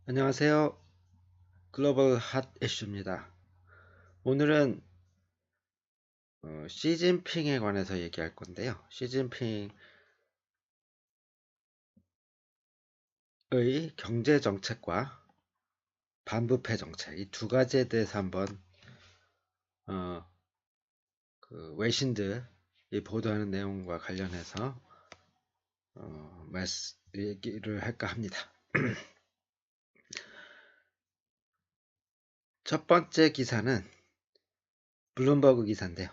안녕하세요. 글로벌 핫 이슈입니다. 오늘은 시진핑에 관해서 얘기할 건데요. 시진핑의 경제 정책과 반부패 정책 이 두 가지에 대해서 한번 어, 외신들이 보도하는 내용과 관련해서 얘기를 할까 합니다. 첫 번째 기사는 블룸버그 기사인데요.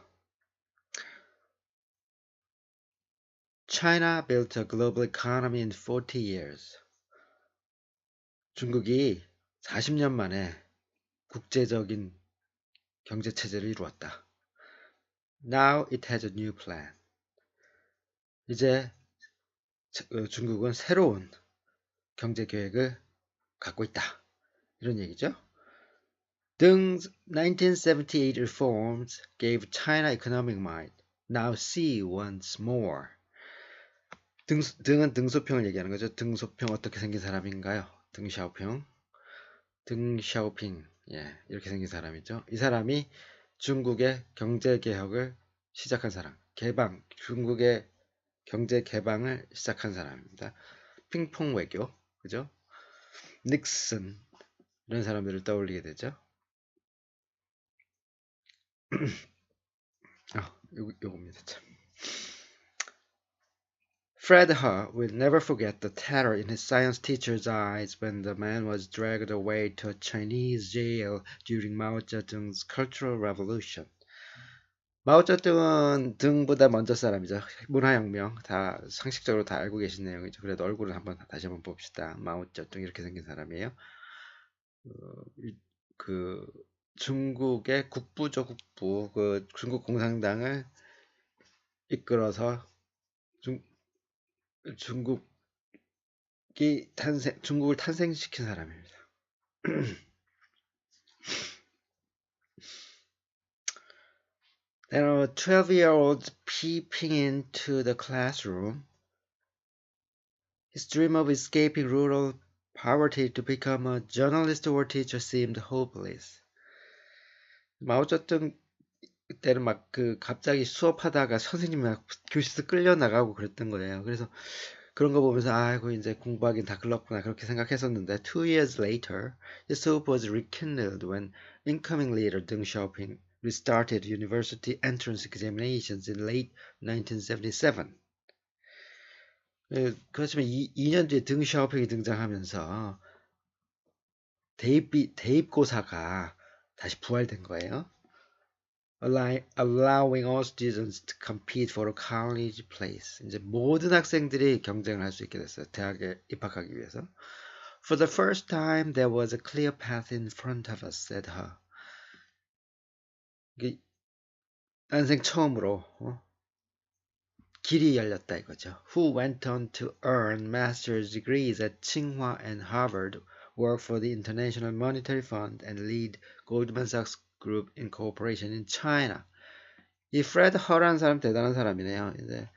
China built a global economy in 40 years. 중국이 40년 만에 국제적인 경제 체제를 이루었다. Now it has a new plan. 이제 중국은 새로운 경제 계획을 갖고 있다. 이런 얘기죠. 1978 reforms gave China economic might. Now see once more. 등은 등소평을 얘기하는 거죠. 등소평 어떻게 생긴 사람인가요? 등샤오핑. 등샤오핑. 예, 이렇게 생긴 사람이죠. 이 사람이 중국의 경제 개혁을 시작한 사람. 중국의 경제 개방을 시작한 사람입니다. 핑퐁 외교, 그죠? 닉슨 이런 사람들을 떠올리게 되죠. 요겁니다. 참. Fred He will never forget the terror in his science teacher's eyes when the man was dragged away to a Chinese jail during Mao Zedong's Cultural Revolution. 마오쩌둥은 등보다 먼저 사람이죠. 문화혁명 다 상식적으로 다 알고 계신 내용이죠. 그래도 얼굴을 다시 한번 봅시다. 마오쩌둥 이렇게 생긴 사람이에요. 그 중국의 국부죠, 국부. 그 중국 공산당을 이끌어서 중국을 탄생시킨 사람입니다. There are 12-year-olds peeping into the classroom. His dream of escaping rural poverty to become a journalist or teacher seemed hopeless. 마오쩌둥 때는 갑자기 수업하다가 선생님이 막 교실에서 끌려나가고 그랬던 거예요. 그래서 그런 거 보면서 아이고 이제 공부하긴 다 글렀구나 그렇게 생각했었는데 2 years later, his hope was rekindled when incoming leader Deng Xiaoping restarted university entrance examinations in late 1977. 그렇지만 2년 뒤에 등 샤오핑이 등장하면서 대입고사가 다시 부활된 거예요. Allowing all students to compete for a college place. 이제 모든 학생들이 경쟁을 할 수 있게 됐어요. 대학에 입학하기 위해서. For the first time, there was a clear path in front of us, said her. 이게 난생 처음으로 길이 열렸다 이거죠. Who went on to earn master's degrees at Tsinghua and Harvard, work for the International Monetary Fund, and lead Goldman Sachs Group Incorporation in China. 이 프레드 허라는 사람 대단한 사람이네요. 이제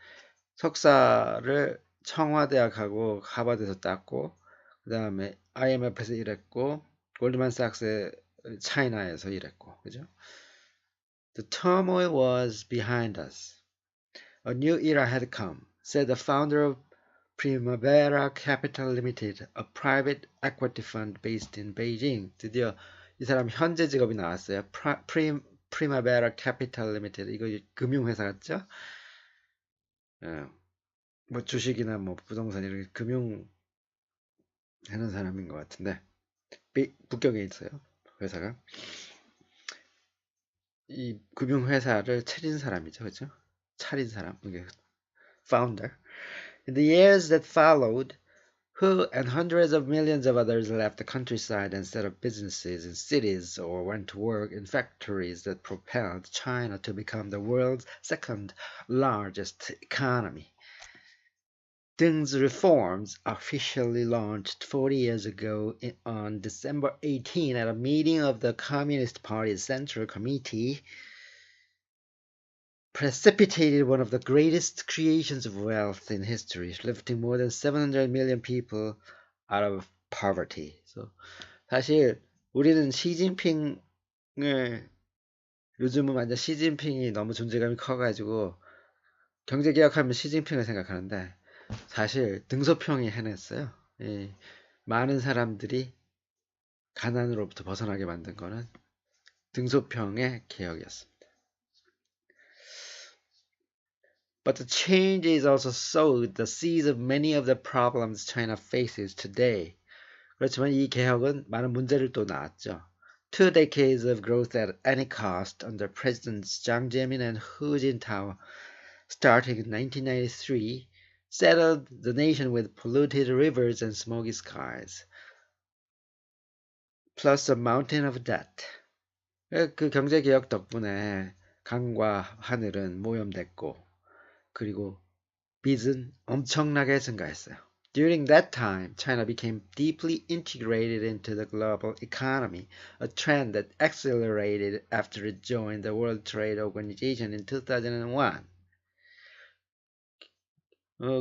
석사를 청와대학하고 하버드에서 땄고 그 다음에 IMF에서 일했고 골드만삭스 차이나에서 일했고 그죠? The turmoil was behind us. A new era had come, said the founder of Primavera Capital Limited, a private equity fund based in Beijing. 드디어 이 사람 현재 직업이 나왔어요. Primavera Capital Limited. 이거 금융회사 같죠? 뭐 주식이나 뭐 부동산 이렇게 금융 하는 사람인 것 같은데 북경에 있어요. 회사가. 이 금융회사를 차린 사람이죠. 그죠? 차린 사람. 이게 founder. In the years that followed, Hu and hundreds of millions of others left the countryside and set up businesses in cities or went to work in factories that propelled China to become the world's second largest economy. Deng's reforms officially launched 40 years ago on December 18 at a meeting of the Communist Party's Central Committee precipitated one of the greatest creations of wealth in history, lifting more than 700 million people out of poverty. So, 사실 우리는 시진핑을 요즘은 완전 시진핑이 너무 존재감이 커가지고 경제개혁하면 시진핑을 생각하는데 사실 등소평이 해냈어요. 많은 사람들이 가난으로부터 벗어나게 만든 거는 등소평의 개혁이었습니다. But the changes also sowed the seeds of many of the problems China faces today. 그렇지만 이 개혁은 많은 문제를 또 낳았죠. 2 decades of growth at any cost under Presidents Jiang Zemin and Hu Jintao, starting in 1993, settled the nation with polluted rivers and smoky skies, plus a mountain of debt. 그 경제개혁 덕분에 강과 하늘은 모염됐고 그리고 빚은 엄청나게 증가했어요. During that time, China became deeply integrated into the global economy, a trend that accelerated after it joined the World Trade Organization in 2001.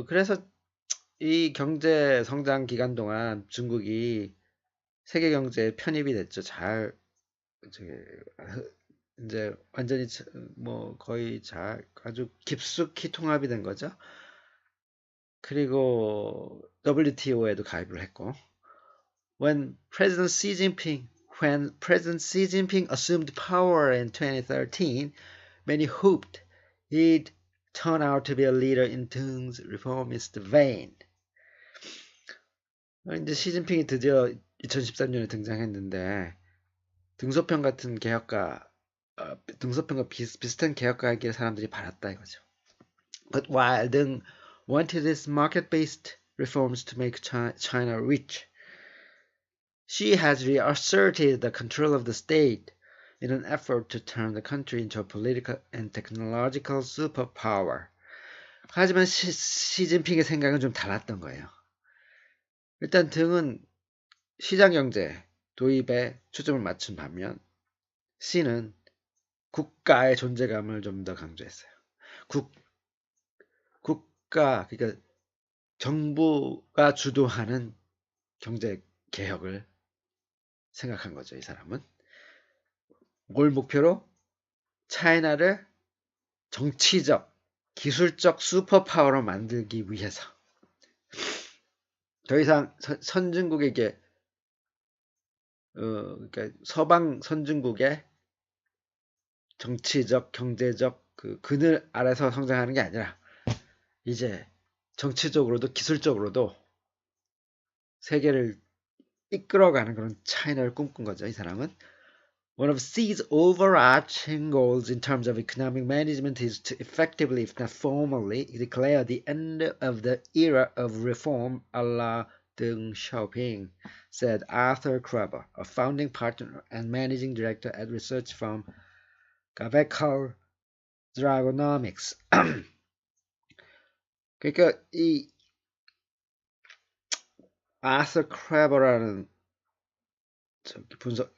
그래서 이 경제 성장 기간 동안 중국이 세계 경제에 편입이 됐죠. 이제 완전히 뭐 거의 아주 깊숙이 통합이 된 거죠. 그리고 WTO에도 가입을 했고 when President Xi Jinping assumed power in 2013, many hoped he'd turn out to be a leader in Deng's reformist vein. 이제 시진핑이 드디어 2013년에 등장했는데 등소평 같은 개혁가, 등소평과 비슷한 개혁가이길 사람들이 바랐다 이거죠. But while Deng wanted his market-based reforms to make China rich, Xi has reasserted the control of the state in an effort to turn the country into a political and technological superpower. 하지만 시진핑의 생각은 좀 달랐던 거예요. 일단 등은 시장경제 도입에 초점을 맞춘 반면 X는 국가의 존재감을 좀 더 강조했어요. 국가, 그러니까 정부가 주도하는 경제 개혁을 생각한 거죠, 이 사람은. 뭘 목표로? 차이나를 정치적, 기술적 슈퍼파워로 만들기 위해서. 더 이상 선진국에게, 그러니까 서방 선진국의 정치적, 경제적 그 그늘 아래서 성장하는 게 아니라 이제 정치적으로도 기술적으로도 세계를 이끌어가는 그런 차이나를 꿈꾼 거죠, 이 사람은. One of Xi's overarching goals in terms of economic management is to effectively, if not formally, declare the end of the era of reform a la Deng Xiaoping, said Arthur Kreber, a founding partner and managing director at research firm Gaveco Dragonomics. 그러니까 이 아서 크래버라는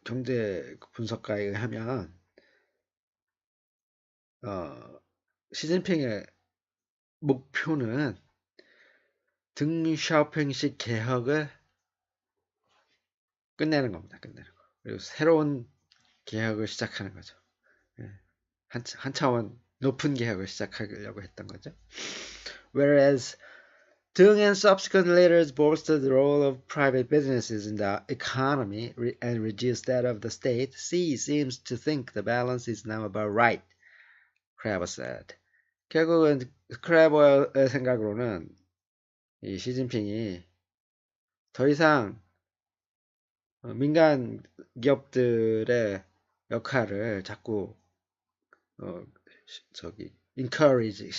경제 분석가에 의하면 시진핑의 목표는 등샤오핑식 개혁을 끝내는 겁니다. 끝내는 거. 그리고 새로운 개혁을 시작하는 거죠. 한 차원 높은 개혁을 시작하려고 했던 거죠. Whereas Deng and subsequent leaders bolstered the role of private businesses in the economy and reduced that of the state, Xi seems to think the balance is now about right, Kreber said. 결국은 크레버의 생각으로는 이 시진핑이 더 이상 민간 기업들의 역할을 자꾸 encourage,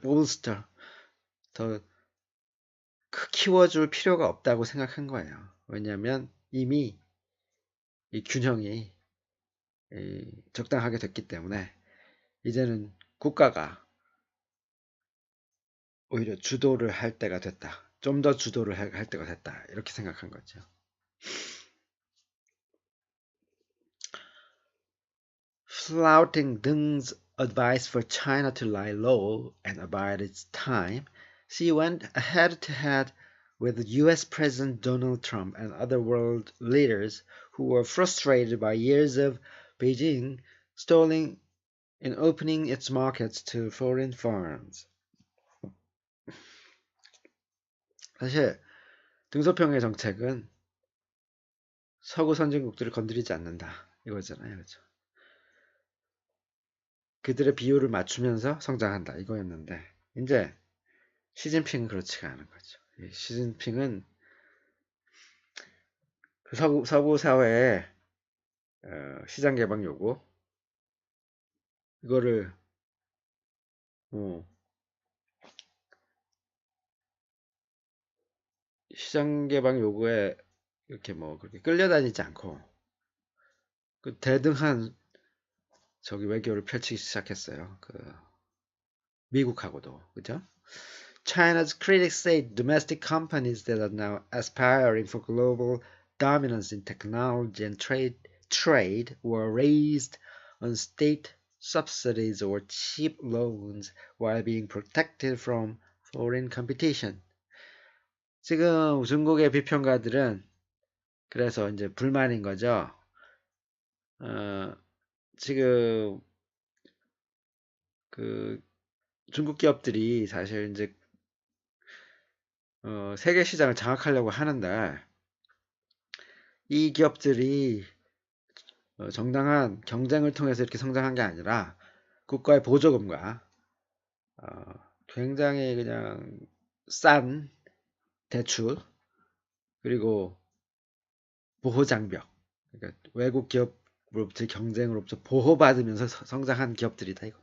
bolster 더 키워줄 필요가 없다고 생각한 거예요. 왜냐하면 이미 이 균형이 적당하게 됐기 때문에 이제는 국가가 오히려 주도를 할 때가 됐다. 좀 더 주도를 할 때가 됐다. 이렇게 생각한 거죠. Flouting Deng's advice for China to lie low and abide its time, Xi went head-to-head with US President Donald Trump and other world leaders who were frustrated by years of Beijing stalling in opening its markets to foreign firms. 사실 등소평의 정책은 서구 선진국들을 건드리지 않는다 이거잖아요. 그렇죠? 그들의 비율을 맞추면서 성장한다 이거였는데 이제 시진핑은 그렇지가 않은 거죠. 시진핑은 그 서구 사회의 시장 개방 요구 이거를 시장 개방 요구에 이렇게 뭐 그렇게 끌려다니지 않고 그 대등한 저기 외교를 펼치기 시작했어요. 그 미국하고도 그죠? China's critics say domestic companies that are now aspiring for global dominance in technology and trade were raised on state subsidies or cheap loans while being protected from foreign competition. 지금 중국의 비평가들은 그래서 이제 불만인 거죠. 지금 그 중국 기업들이 사실 이제 세계 시장을 장악하려고 하는데 이 기업들이 정당한 경쟁을 통해서 이렇게 성장한 게 아니라 국가의 보조금과 굉장히 그냥 싼 대출 그리고 보호장벽 그러니까 외국 기업으로부터 경쟁으로부터 보호받으면서 성장한 기업들이다 이거.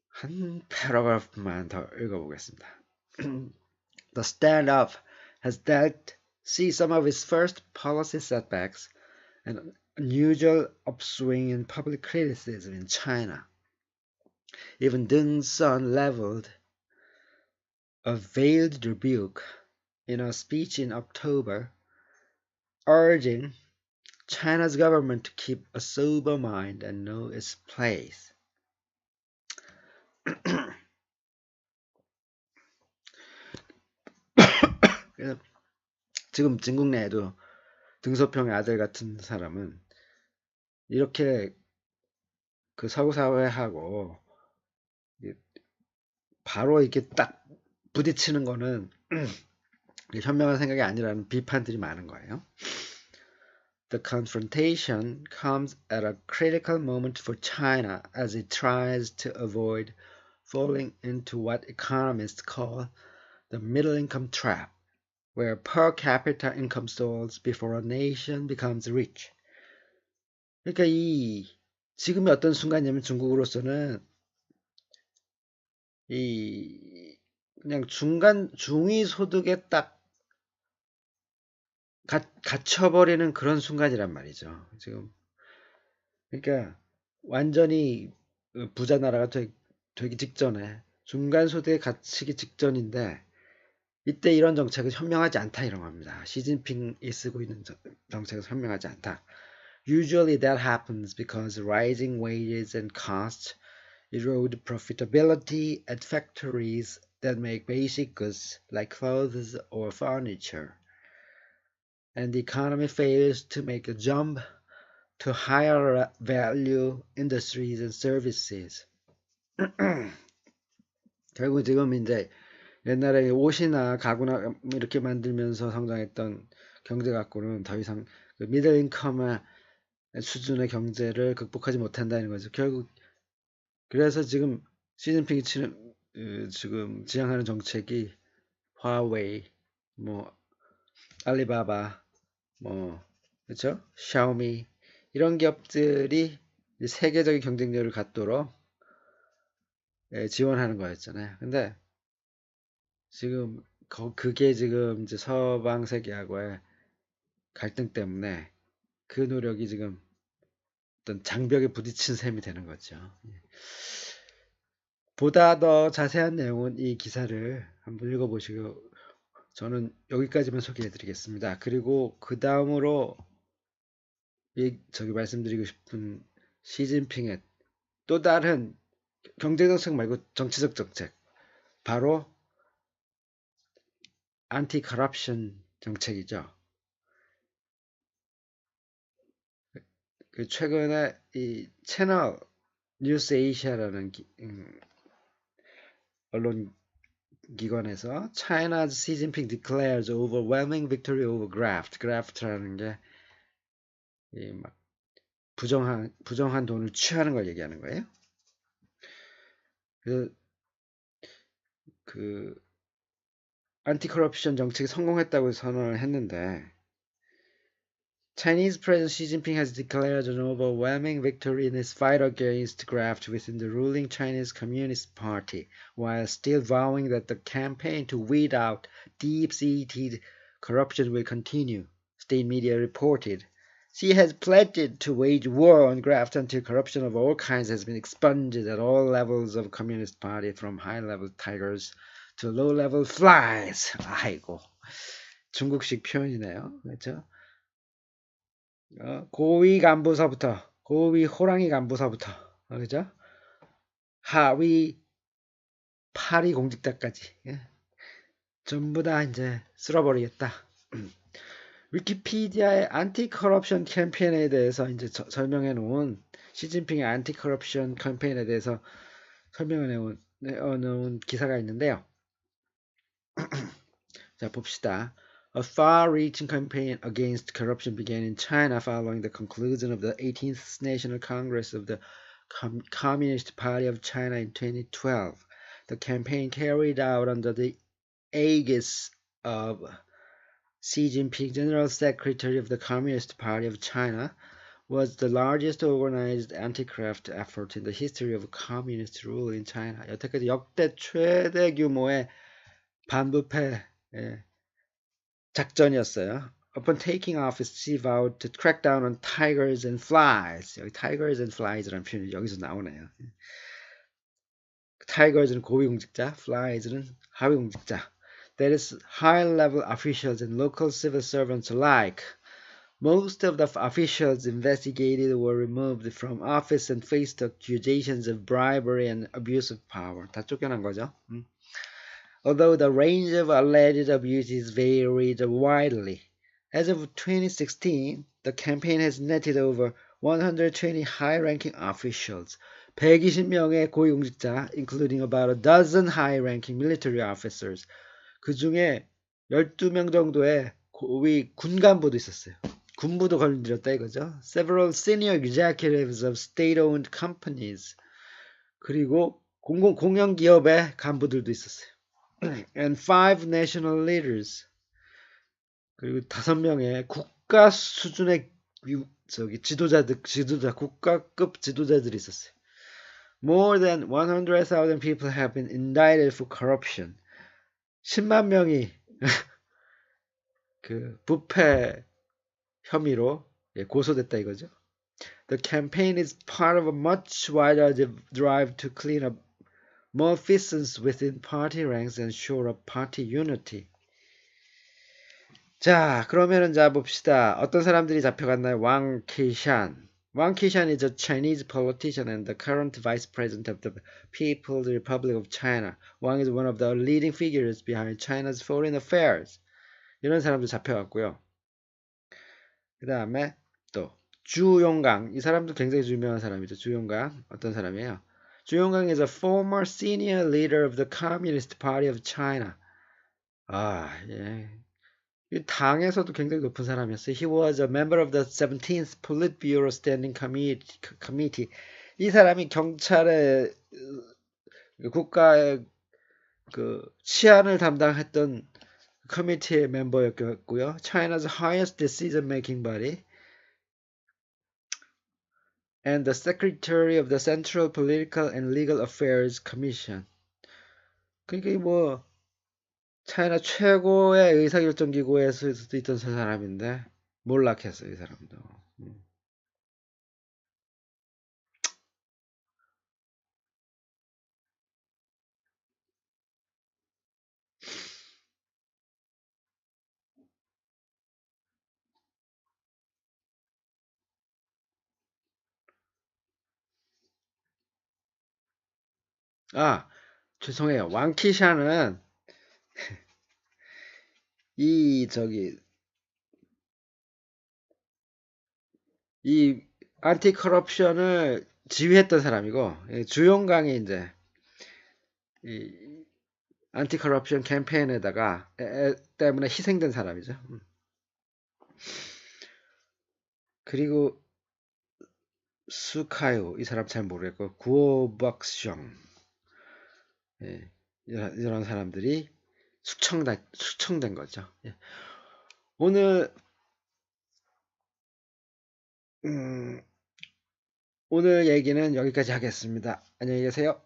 한 패러그래프만 더 읽어보겠습니다. The standoff has dealt see some of its first policy setbacks and unusual upswing in public criticism in China. Even Deng Sun leveled a veiled rebuke in a speech in October, urging China's government to keep a sober mind and know its place. 지금 중국 내에도 등소평의 아들 같은 사람은 이렇게 그 서구 사회하고 바로 이렇게 딱 부딪히는 거는 현명한 생각이 아니라는 비판들이 많은 거예요. The confrontation comes at a critical moment for China as it tries to avoid falling into what economists call the middle income trap, where per capita income stalls before a nation becomes rich. 그러니까 지금이 어떤 순간이냐면 중국으로서는 그냥 중위 소득에 딱 갇혀버리는 그런 순간이란 말이죠. 지금 그러니까 완전히 부자 나라가 되기 직전에 중간 소득에 갇히기 직전인데 이때 이런 정책은 현명하지 않다 이런 겁니다. 시진핑이 쓰고 있는 정책은 현명하지 않다. Usually that happens because rising wages and costs erode profitability at factories that make basic goods like clothes or furniture. And the economy fails to make a jump to higher value industries and services. 결국 지금 이제 옛날에 옷이나 가구나 이렇게 만들면서 성장했던 경제 갖고는 더 이상 그 미들 인컴의 수준의 경제를 극복하지 못한다는 거죠. 결국 그래서 지금 시진핑이 지금 지향하는 정책이 화웨이, 뭐 알리바바, 뭐 그렇죠? 샤오미 이런 기업들이 세계적인 경쟁력을 갖도록 지원하는 거였잖아요. 근데 지금 그게 지금 이제 서방 세계하고의 갈등 때문에 그 노력이 지금 어떤 장벽에 부딪힌 셈이 되는 거죠. 보다 더 자세한 내용은 이 기사를 한번 읽어보시고 저는 여기까지만 소개해 드리겠습니다. 그리고 그 다음으로 저기 말씀드리고 싶은 시진핑의 또 다른 경제정책 말고 정치적 정책 바로 안티 커럽션 정책이죠. 그 최근에 이 채널 뉴스 에이시아라는 언론 기관에서 China's Xi Jinping declares overwhelming victory over graft. graft라는 게 막 부정한 돈을 취하는 걸 얘기하는 거예요. 그, 그 안티 커럽션 정책이 성공했다고 선언을 했는데 Chinese President Xi Jinping has declared an overwhelming victory in his fight against graft within the ruling Chinese Communist Party, while still vowing that the campaign to weed out deep-seated corruption will continue, state media reported. Xi has pledged to wage war on graft until corruption of all kinds has been expunged at all levels of Communist Party, from high-level tigers to low-level flies. 아이고, 중국식 표현이네요. 그렇죠? 고위 간부서부터, 고위 호랑이 간부서부터, 그죠? 하위 파리 공직자까지, 예? 전부 다 이제 쓸어버리겠다. 위키피디아의 안티 커럽션 캠페인에 대해서 이제 설명해 놓은 시진핑의 안티 커럽션 캠페인에 대해서 설명해 놓은 기사가 있는데요. 자, 봅시다. A far-reaching campaign against corruption began in China following the conclusion of the 18th National Congress of the Communist Party of China in 2012. The campaign, carried out under the aegis of Xi Jinping, General Secretary of the Communist Party of China, was the largest organized anti-graft effort in the history of communist rule in China. 여태까지 역대 최대 규모의 반부패 작전이었어요. Upon taking office, Xi vowed to crack down on tigers and flies. 여기 tigers and flies라는 표현이 여기서 나오네요. tigers는 고위공직자, flies는 하위공직자. That is, high-level officials and local civil servants alike. Most of the officials investigated were removed from office and faced accusations of bribery and abuse of power. 다 쫓겨난 거죠. Although the range of alleged abuses varied widely. As of 2016, the campaign has netted over 120 high-ranking officials, 120명의 고위공직자, including about a dozen high-ranking military officers. 그 중에 12명 정도의 고위 군간부도 있었어요. 군부도 걸려들었다 이거죠. Several senior executives of state-owned companies. 그리고 공영기업의 간부들도 있었어요. And 5 national leaders. 그리고 5명의 국가 수준의 국가급 지도자들이 있었어요. More than 100,000 people have been indicted for corruption. 10만 명이 그 부패 혐의로 고소됐다 이거죠. The campaign is part of a much wider drive to clean up malfeasance within party ranks and shore up party unity. 자, 그러면은 자 봅시다. 어떤 사람들이 잡혀갔나요? 왕 케이샨. Wang Qishan is a Chinese politician and the current vice president of the People's Republic of China. Wang is one of the leading figures behind China's foreign affairs. 이런 사람도 잡혀갔고요. 그 다음에 또 주용강. 이 사람도 굉장히 유명한 사람이죠. 주용강. 어떤 사람이에요? 주용강 is a former senior leader of the Communist Party of China. 아, 예. 이 당에서도 굉장히 높은 사람이었어요. He was a member of the 17th Politburo Standing Committee. 이 사람이 경찰의 국가의 그 치안을 담당했던 커미티의 멤버였고요. China's highest decision-making body. And the Secretary of the Central Political and Legal Affairs Commission. 그러니까 뭐 차이나 최고의 의사결정 기구에서 있던 사람인데 몰락했어요, 이 사람도. 아, 죄송해요. 왕키샤는 이 저기 이 안티 커럽션을 지휘했던 사람이고 주용강이 이제 이 안티 커럽션 캠페인에다가 때문에 희생된 사람이죠. 그리고 수카요 이 사람 잘 모르겠고 구오박숑 이런 사람들이 숙청된 거죠. 예. 오늘 음, 오늘 얘기는 여기까지 하겠습니다. 안녕히 계세요.